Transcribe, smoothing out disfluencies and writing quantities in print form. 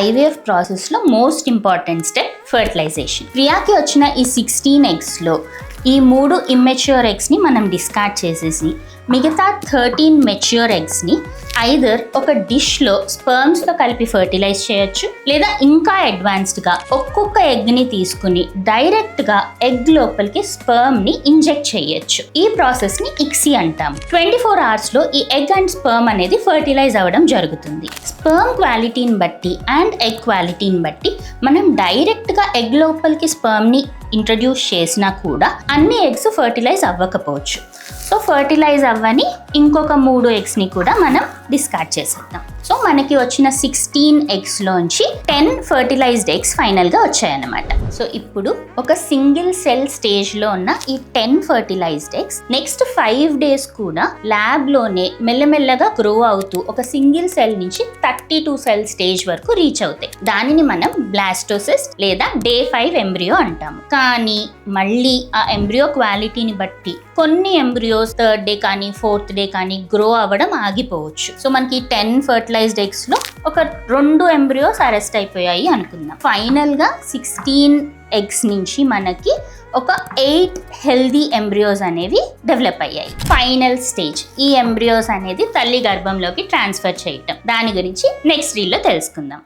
IVF ప్రాసెస్లో most important step fertilisation. ప్రియాకి వచ్చిన ఈ 16 ఎగ్స్లో ఈ 3 ఇమ్మెచ్యూర్ ఎగ్స్ని మనం డిస్కార్డ్ చేసేసి మిగతా 13 మెచ్యూర్ ఎగ్స్ని ఐదర్ ఒక డిష్లో స్పర్మ్స్తో కలిపి ఫర్టిలైజ్ చేయొచ్చు, లేదా ఇంకా అడ్వాన్స్డ్గా ఒక్కొక్క ఎగ్ని తీసుకుని డైరెక్ట్గా ఎగ్ లోపలికి స్పర్మ్ని ఇంజెక్ట్ చేయొచ్చు. ఈ ప్రాసెస్ని ఇక్సీ అంటాం. 24 అవర్స్లో ఈ ఎగ్ అండ్ స్పర్మ్ అనేది ఫర్టిలైజ్ అవ్వడం జరుగుతుంది. స్పర్మ్ క్వాలిటీని బట్టి అండ్ ఎగ్ క్వాలిటీని బట్టి మనం డైరెక్ట్గా ఎగ్ లోపలికి స్పర్మ్ని ఇంట్రడ్యూస్ చేసినా కూడా అన్ని ఎగ్స్ ఫర్టిలైజ్ అవ్వకపోవచ్చు. సో ఫర్టిలైజ్ అవ్వని ఇంకొక 3 ఎగ్స్ని కూడా మనం డిస్కార్డ్ చేసేద్దాం. సో మనకి వచ్చిన 16 ఎగ్స్లోంచి 10 ఫర్టిలైజ్డ్ ఎగ్స్ ఫైనల్గా వచ్చాయన్నమాట. సో ఇప్పుడు ఒక సింగిల్ సెల్ స్టేజ్లో ఉన్న ఈ 10 ఫర్టిలైజ్డ్ ఎగ్స్ నెక్స్ట్ 5 days కూడా ల్యాబ్లోనే మెల్లమెల్లగా గ్రో అవుతూ ఒక సింగిల్ సెల్ నుంచి 32 సెల్ స్టేజ్ వరకు రీచ్ అవుతాయి. దానిని మనం బ్లాస్టోసిస్ లేదా Day 5 ఎంబ్రియో అంటాము. కానీ మళ్ళీ ఆ ఎంబ్రియో క్వాలిటీని బట్టి కొన్ని ఎంబ్రియోస్ 3rd day కానీ 4th day కానీ గ్రో అవ్వడం ఆగిపోవచ్చు. సో మనకి 10 ఫర్టిలైజ్డ్ ఎగ్స్ లో ఒక 2 ఎంబ్రియోస్ అరెస్ట్ అయిపోయాయి అనుకుందాం. ఫైనల్ గా 16 ఎగ్స్ నుంచి మనకి ఒక 8 హెల్దీ ఎంబ్రియోస్ అనేవి డెవలప్ అయ్యాయి. ఫైనల్ స్టేజ్ ఈ ఎంబ్రియోస్ అనేది తల్లి గర్భంలోకి ట్రాన్స్ఫర్ చేయటం. దాని గురించి నెక్స్ట్ రీల్లో తెలుసుకుందాం.